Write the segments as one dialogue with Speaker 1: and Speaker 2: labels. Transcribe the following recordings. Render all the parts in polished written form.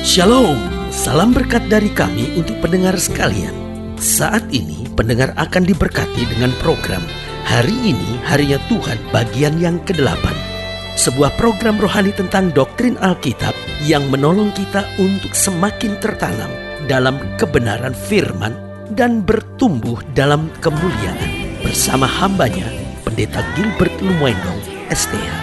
Speaker 1: Shalom, salam berkat dari kami untuk pendengar sekalian. Saat ini pendengar akan diberkati dengan program Hari Ini Harinya Tuhan bagian yang ke-8. Sebuah program rohani tentang doktrin Alkitab yang menolong kita untuk semakin tertanam dalam kebenaran firman dan bertumbuh dalam kemuliaan. Bersama hambanya, Pendeta Gilbert Lumwendong, STH.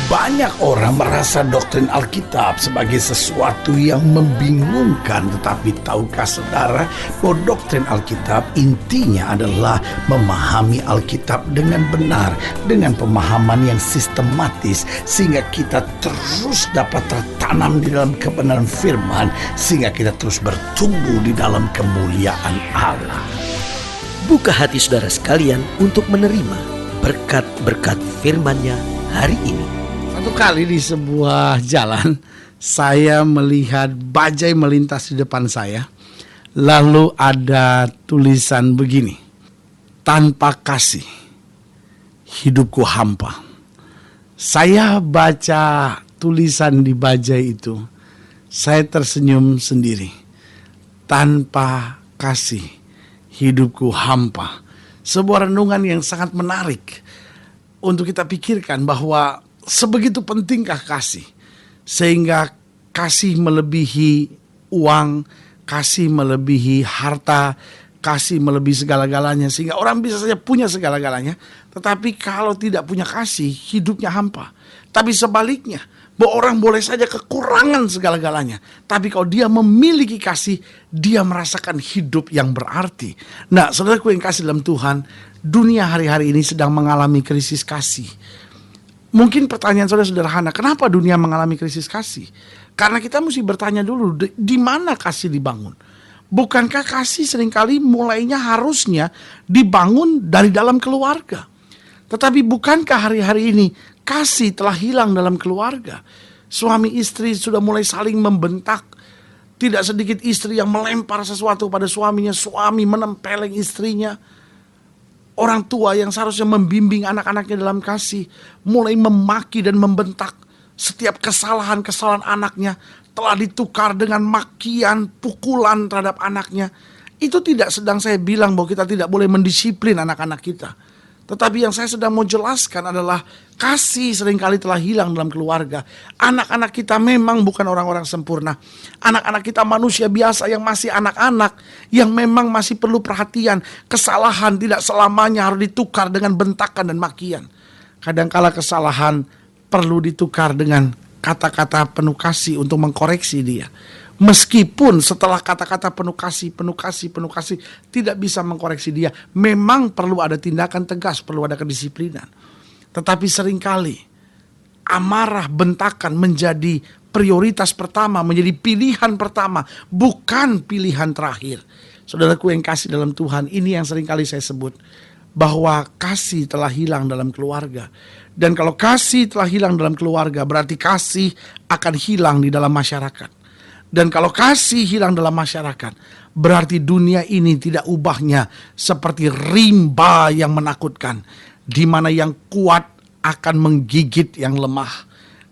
Speaker 2: Banyak orang merasa doktrin Alkitab sebagai sesuatu yang membingungkan. Tetapi tahukah saudara bahwa doktrin Alkitab intinya adalah memahami Alkitab dengan benar, dengan pemahaman yang sistematis, sehingga kita terus dapat tertanam di dalam kebenaran firman, sehingga kita terus bertumbuh di dalam kemuliaan Allah.
Speaker 1: Buka hati saudara sekalian untuk menerima berkat-berkat firman-Nya hari ini.
Speaker 2: Satu kali di sebuah jalan, saya melihat bajai melintas di depan saya. Lalu ada tulisan begini, tanpa kasih, hidupku hampa. Saya baca tulisan di bajai itu, saya tersenyum sendiri. Tanpa kasih, hidupku hampa. Sebuah renungan yang sangat menarik untuk kita pikirkan bahwa sebegitu pentingkah kasih, sehingga kasih melebihi uang, kasih melebihi harta, kasih melebihi segala-galanya, sehingga orang bisa saja punya segala-galanya, tetapi kalau tidak punya kasih, hidupnya hampa. Tapi sebaliknya, bahwa orang boleh saja kekurangan segala-galanya, tapi kalau dia memiliki kasih, dia merasakan hidup yang berarti. Nah, saudaraku yang kasih dalam Tuhan, dunia hari-hari ini sedang mengalami krisis kasih. Mungkin pertanyaan saudara sederhana, kenapa dunia mengalami krisis kasih? Karena kita mesti bertanya dulu, di mana kasih dibangun? Bukankah kasih seringkali mulainya harusnya dibangun dari dalam keluarga? Tetapi bukankah hari-hari ini kasih telah hilang dalam keluarga? Suami istri sudah mulai saling membentak. Tidak sedikit istri yang melempar sesuatu pada suaminya, suami menempeleng istrinya. Orang tua yang seharusnya membimbing anak-anaknya dalam kasih mulai memaki dan membentak. Setiap kesalahan-kesalahan anaknya telah ditukar dengan makian, pukulan terhadap anaknya. Itu tidak sedang saya bilang bahwa kita tidak boleh mendisiplin anak-anak kita. Tetapi yang saya sedang mau jelaskan adalah kasih seringkali telah hilang dalam keluarga. Anak-anak kita memang bukan orang-orang sempurna. Anak-anak kita manusia biasa yang masih anak-anak, yang memang masih perlu perhatian. Kesalahan tidak selamanya harus ditukar dengan bentakan dan makian. Kadangkala kesalahan perlu ditukar dengan kata-kata penuh kasih untuk mengkoreksi dia. Meskipun setelah kata-kata penuh kasih tidak bisa mengkoreksi dia, memang perlu ada tindakan tegas, perlu ada kedisiplinan. Tetapi seringkali amarah, bentakan menjadi prioritas pertama, menjadi pilihan pertama, bukan pilihan terakhir. Saudaraku yang kasih dalam Tuhan, ini yang seringkali saya sebut, bahwa kasih telah hilang dalam keluarga. Dan kalau kasih telah hilang dalam keluarga, berarti kasih akan hilang di dalam masyarakat. Dan kalau kasih hilang dalam masyarakat, berarti dunia ini tidak ubahnya seperti rimba yang menakutkan, di mana yang kuat akan menggigit yang lemah,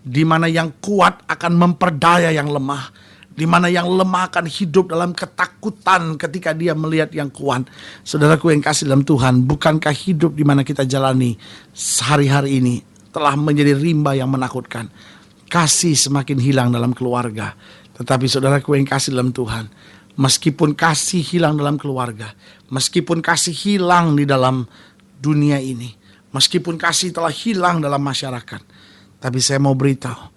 Speaker 2: di mana yang kuat akan memperdaya yang lemah, di mana yang lemah akan hidup dalam ketakutan ketika dia melihat yang kuat. Saudaraku yang kasih dalam Tuhan, bukankah hidup di mana kita jalani sehari-hari ini telah menjadi rimba yang menakutkan? Kasih semakin hilang dalam keluarga. Tetapi saudaraku yang kasih dalam Tuhan, meskipun kasih hilang dalam keluarga, meskipun kasih hilang di dalam dunia ini, meskipun kasih telah hilang dalam masyarakat, tapi saya mau beritahu,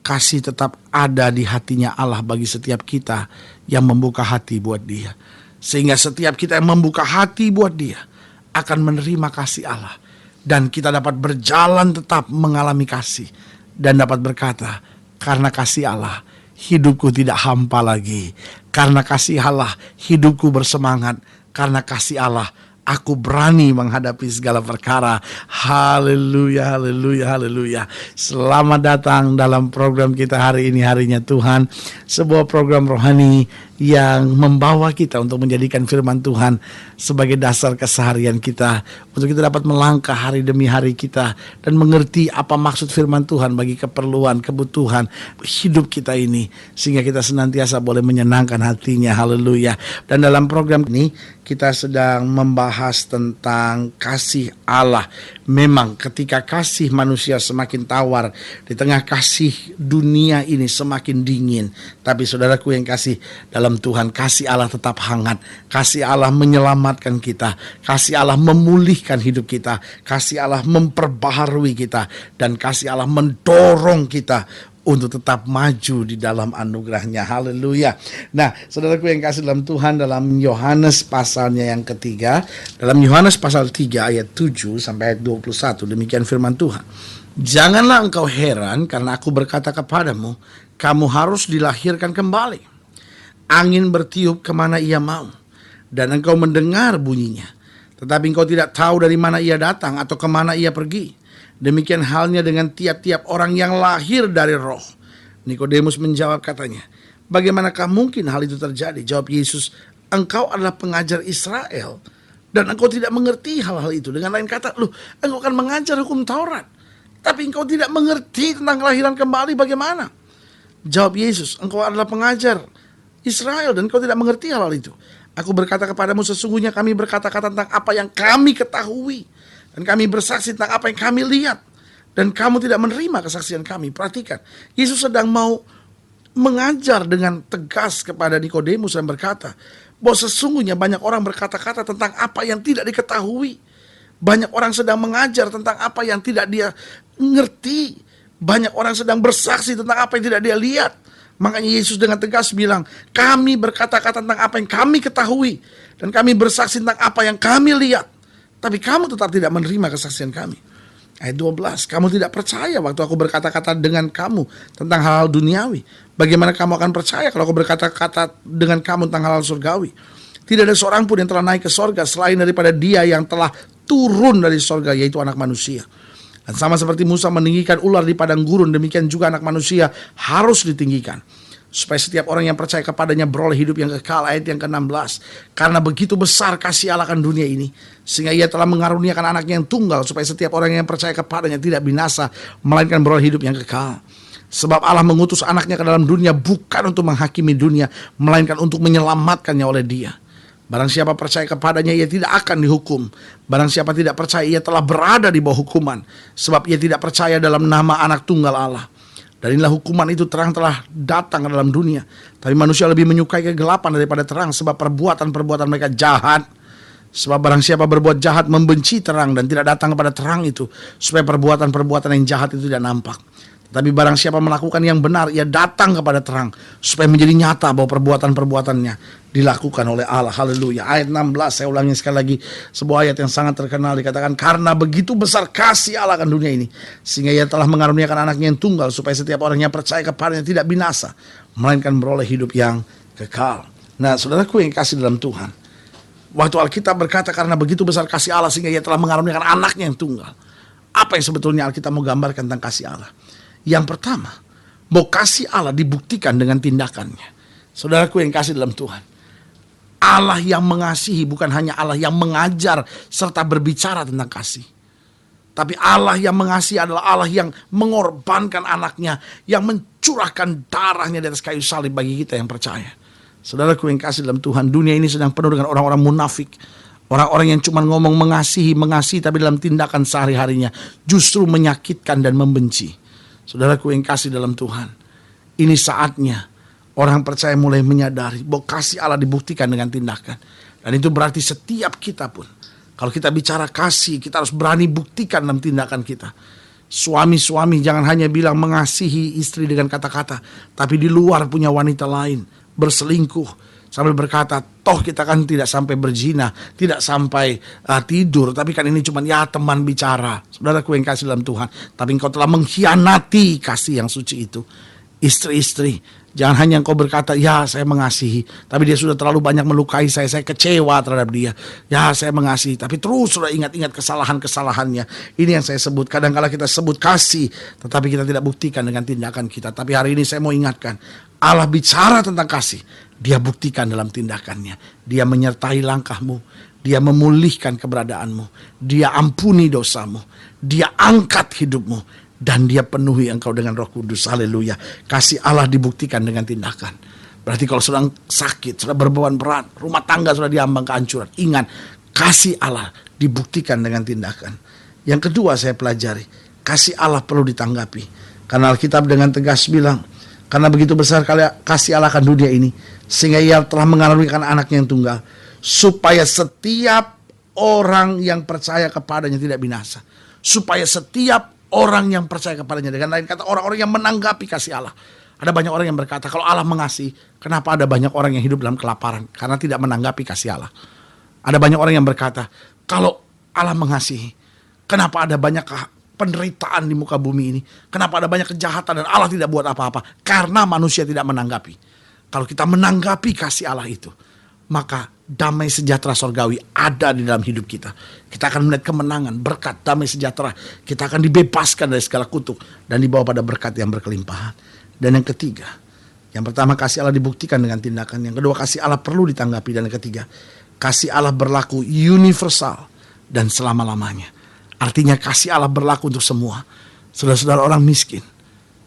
Speaker 2: kasih tetap ada di hatinya Allah bagi setiap kita yang membuka hati buat dia. Sehingga setiap kita yang membuka hati buat dia akan menerima kasih Allah. Dan kita dapat berjalan tetap mengalami kasih. Dan dapat berkata, karena kasih Allah, hidupku tidak hampa lagi. Karena kasih Allah, hidupku bersemangat. Karena kasih Allah, aku berani menghadapi segala perkara. Haleluya, haleluya, haleluya. Selamat datang dalam program kita hari ini, Harinya Tuhan. Sebuah program rohani yang membawa kita untuk menjadikan firman Tuhan sebagai dasar keseharian kita, untuk kita dapat melangkah hari demi hari kita dan mengerti apa maksud firman Tuhan bagi keperluan, kebutuhan hidup kita ini, sehingga kita senantiasa boleh menyenangkan hatinya. Haleluya. Dan dalam program ini kita sedang membahas tentang kasih Allah. Memang ketika kasih manusia semakin tawar, di tengah kasih dunia ini semakin dingin, tapi saudaraku yang kasih dalam Tuhan, kasih Allah tetap hangat. Kasih Allah menyelamatkan kita, kasih Allah memulihkan hidup kita, kasih Allah memperbaharui kita, dan kasih Allah mendorong kita untuk tetap maju di dalam anugerahnya. Haleluya. Nah, saudaraku yang kasih dalam Tuhan, dalam Yohanes pasalnya yang ketiga, dalam Yohanes pasal 3 ayat 7 sampai ayat 21, demikian firman Tuhan. Janganlah engkau heran karena aku berkata kepadamu, kamu harus dilahirkan kembali. Angin bertiup kemana ia mau, dan engkau mendengar bunyinya, tetapi engkau tidak tahu dari mana ia datang atau kemana ia pergi. Demikian halnya dengan tiap-tiap orang yang lahir dari roh. Nikodemus menjawab katanya, bagaimanakah mungkin hal itu terjadi? Jawab Yesus, engkau adalah pengajar Israel dan engkau tidak mengerti hal-hal itu. Dengan lain kata, engkau akan mengajar hukum Taurat, tapi engkau tidak mengerti tentang kelahiran kembali bagaimana? Jawab Yesus, engkau adalah pengajar Israel dan engkau tidak mengerti hal-hal itu. Aku berkata kepadamu, sesungguhnya kami berkata-kata tentang apa yang kami ketahui, dan kami bersaksi tentang apa yang kami lihat, dan kamu tidak menerima kesaksian kami. Perhatikan, Yesus sedang mau mengajar dengan tegas kepada Nikodemus dan berkata bahwa sesungguhnya banyak orang berkata-kata tentang apa yang tidak diketahui. Banyak orang sedang mengajar tentang apa yang tidak dia ngerti. Banyak orang sedang bersaksi tentang apa yang tidak dia lihat. Makanya Yesus dengan tegas bilang, kami berkata-kata tentang apa yang kami ketahui, dan kami bersaksi tentang apa yang kami lihat, tapi kamu tetap tidak menerima kesaksian kami. Ayat 12, kamu tidak percaya waktu aku berkata-kata dengan kamu tentang hal-hal duniawi. Bagaimana kamu akan percaya kalau aku berkata-kata dengan kamu tentang hal-hal surgawi? Tidak ada seorang pun yang telah naik ke sorga selain daripada dia yang telah turun dari sorga, yaitu anak manusia. Dan sama seperti Musa meninggikan ular di padang gurun, demikian juga anak manusia harus ditinggikan, supaya setiap orang yang percaya kepadanya beroleh hidup yang kekal. Ayat yang ke-16, karena begitu besar kasih Allah akan dunia ini, sehingga ia telah mengaruniakan anaknya yang tunggal, supaya setiap orang yang percaya kepadanya tidak binasa, melainkan beroleh hidup yang kekal. Sebab Allah mengutus anaknya ke dalam dunia bukan untuk menghakimi dunia, melainkan untuk menyelamatkannya oleh dia. Barang siapa percaya kepadanya, ia tidak akan dihukum. Barang siapa tidak percaya, ia telah berada di bawah hukuman, sebab ia tidak percaya dalam nama anak tunggal Allah. Dan inilah hukuman itu, terang telah datang ke dalam dunia, tapi manusia lebih menyukai kegelapan daripada terang, sebab perbuatan-perbuatan mereka jahat. Sebab barang siapa berbuat jahat membenci terang dan tidak datang kepada terang itu, supaya perbuatan-perbuatan yang jahat itu tidak nampak. Tapi barang siapa melakukan yang benar, ia datang kepada terang, supaya menjadi nyata bahwa perbuatan-perbuatannya dilakukan oleh Allah. Haleluya. Ayat 16, saya ulangi sekali lagi, sebuah ayat yang sangat terkenal, dikatakan, karena begitu besar kasih Allah akan dunia ini, sehingga ia telah mengaruniakan anaknya yang tunggal, supaya setiap orang yang percaya kepadanya tidak binasa, melainkan beroleh hidup yang kekal. Nah, saudaraku yang kasih dalam Tuhan, waktu Alkitab berkata karena begitu besar kasih Allah sehingga ia telah mengaruniakan anaknya yang tunggal, apa yang sebetulnya Alkitab mau gambarkan tentang kasih Allah? Yang pertama, bahwa kasih Allah dibuktikan dengan tindakannya. Saudaraku yang kasih dalam Tuhan, Allah yang mengasihi bukan hanya Allah yang mengajar serta berbicara tentang kasih, tapi Allah yang mengasihi adalah Allah yang mengorbankan anaknya, yang mencurahkan darahnya di atas kayu salib bagi kita yang percaya. Saudaraku yang kasih dalam Tuhan, dunia ini sedang penuh dengan orang-orang munafik, orang-orang yang cuma ngomong mengasihi, tapi dalam tindakan sehari-harinya justru menyakitkan dan membenci. Saudaraku yang kasih dalam Tuhan, ini saatnya orang percaya mulai menyadari bahwa kasih Allah dibuktikan dengan tindakan. Dan itu berarti setiap kita pun, kalau kita bicara kasih, kita harus berani buktikan dalam tindakan kita. Suami-suami jangan hanya bilang mengasihi istri dengan kata-kata, tapi di luar punya wanita lain, berselingkuh, sambil berkata, toh kita kan tidak sampai berzina, tidak sampai tidur, tapi kan ini cuma ya teman bicara. Saudaraku yang kasih dalam Tuhan, tapi engkau telah mengkhianati kasih yang suci itu. Istri-istri, jangan hanya engkau berkata, ya saya mengasihi, tapi dia sudah terlalu banyak melukai saya kecewa terhadap dia. Ya saya mengasihi, tapi terus sudah ingat-ingat kesalahan-kesalahannya. Ini yang saya sebut, kadang-kala kita sebut kasih, tetapi kita tidak buktikan dengan tindakan kita. Tapi hari ini saya mau ingatkan, Allah bicara tentang kasih, Dia buktikan dalam tindakannya. Dia menyertai langkahmu, Dia memulihkan keberadaanmu, Dia ampuni dosamu, Dia angkat hidupmu, dan Dia penuhi engkau dengan Roh Kudus. Haleluya. Kasih Allah dibuktikan dengan tindakan. Berarti kalau sedang sakit, sudah berbeban berat, rumah tangga sudah diambang kehancuran, ingat, kasih Allah dibuktikan dengan tindakan. Yang kedua saya pelajari, kasih Allah perlu ditanggapi. Karena Alkitab dengan tegas bilang, karena begitu besar kasih Allah akan dunia ini, sehingga Ia telah mengaruniakan anaknya yang tunggal, supaya setiap orang yang percaya kepadanya tidak binasa. Supaya setiap orang yang percaya kepadanya, dengan lain kata orang-orang yang menanggapi kasih Allah. Ada banyak orang yang berkata, kalau Allah mengasihi, kenapa ada banyak orang yang hidup dalam kelaparan? Karena tidak menanggapi kasih Allah. Ada banyak orang yang berkata, kalau Allah mengasihi, kenapa ada banyak penderitaan di muka bumi ini? Kenapa ada banyak kejahatan dan Allah tidak buat apa-apa? Karena manusia tidak menanggapi. Kalau kita menanggapi kasih Allah itu, maka damai sejahtera sorgawi ada di dalam hidup kita. Kita akan melihat kemenangan, berkat, damai sejahtera. Kita akan dibebaskan dari segala kutuk dan dibawa pada berkat yang berkelimpahan. Dan yang ketiga, yang pertama kasih Allah dibuktikan dengan tindakan. Yang kedua, kasih Allah perlu ditanggapi. Dan yang ketiga, kasih Allah berlaku universal dan selama-lamanya. Artinya kasih Allah berlaku untuk semua. Saudara-saudara orang miskin,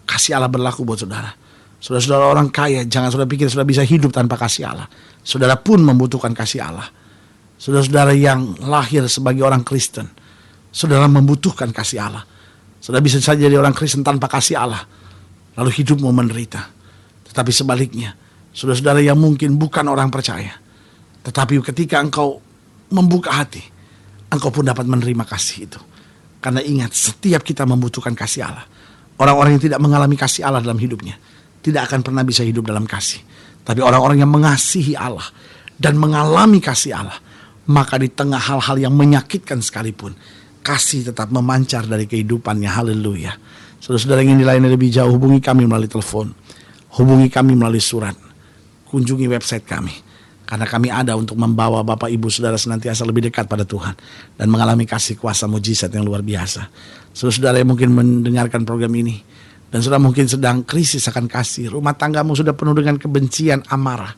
Speaker 2: kasih Allah berlaku buat saudara. Saudara-saudara orang kaya, jangan saudara pikir saudara bisa hidup tanpa kasih Allah. Saudara pun membutuhkan kasih Allah. Saudara-saudara yang lahir sebagai orang Kristen, saudara membutuhkan kasih Allah. Saudara bisa saja jadi orang Kristen tanpa kasih Allah, lalu hidupmu menderita. Tetapi sebaliknya, saudara-saudara yang mungkin bukan orang percaya, tetapi ketika engkau membuka hati, engkau pun dapat menerima kasih itu. Karena ingat, setiap kita membutuhkan kasih Allah. Orang-orang yang tidak mengalami kasih Allah dalam hidupnya tidak akan pernah bisa hidup dalam kasih. Tapi orang-orang yang mengasihi Allah dan mengalami kasih Allah, maka di tengah hal-hal yang menyakitkan sekalipun, kasih tetap memancar dari kehidupannya. Haleluya. Saudara-saudara yang ingin dilayani lebih jauh, hubungi kami melalui telepon, hubungi kami melalui surat, kunjungi website kami. Karena kami ada untuk membawa Bapak Ibu Saudara senantiasa lebih dekat pada Tuhan dan mengalami kasih kuasa mujizat yang luar biasa. Saudara-saudara yang mungkin mendengarkan program ini dan saudara mungkin sedang krisis akan kasih, rumah tanggamu sudah penuh dengan kebencian, amarah,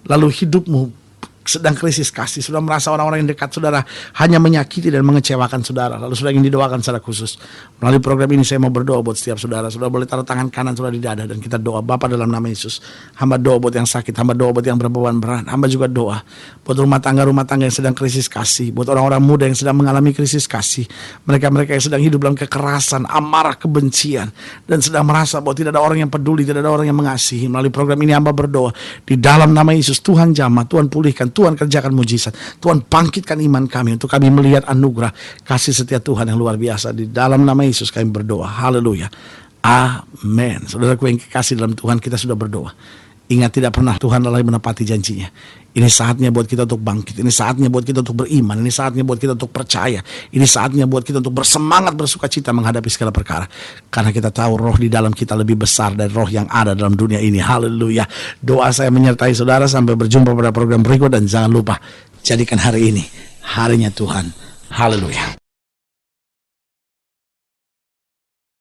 Speaker 2: lalu hidupmu sedang krisis kasih, sudah merasa orang-orang yang dekat saudara hanya menyakiti dan mengecewakan saudara, lalu sudah ingin didoakan secara khusus. Melalui program ini saya mau berdoa buat setiap saudara. Saudara boleh taruh tangan kanan saudara di dada dan kita doa. Bapa dalam nama Yesus, hamba doa buat yang sakit, hamba doa buat yang berbeban berat, hamba juga doa buat rumah tangga yang sedang krisis kasih, buat orang-orang muda yang sedang mengalami krisis kasih, mereka-mereka yang sedang hidup dalam kekerasan, amarah, kebencian, dan sedang merasa bahwa tidak ada orang yang peduli, tidak ada orang yang mengasihi. Melalui program ini hamba berdoa di dalam nama Yesus, Tuhan jamah, Tuhan pulihkan, Tuhan kerjakan mujizat, Tuhan bangkitkan iman kami untuk kami melihat anugerah kasih setia Tuhan yang luar biasa. Di dalam nama Yesus kami berdoa. Haleluya. Amin. Saudaraku yang kekasih dalam Tuhan, kita sudah berdoa. Ingat, tidak pernah Tuhan lalai menepati janjinya. Ini saatnya buat kita untuk bangkit. Ini saatnya buat kita untuk beriman. Ini saatnya buat kita untuk percaya. Ini saatnya buat kita untuk bersemangat, bersuka cita menghadapi segala perkara. Karena kita tahu roh di dalam kita lebih besar dari roh yang ada dalam dunia ini. Haleluya. Doa saya menyertai saudara sampai berjumpa pada program berikut. Dan jangan lupa, jadikan hari ini harinya Tuhan. Haleluya.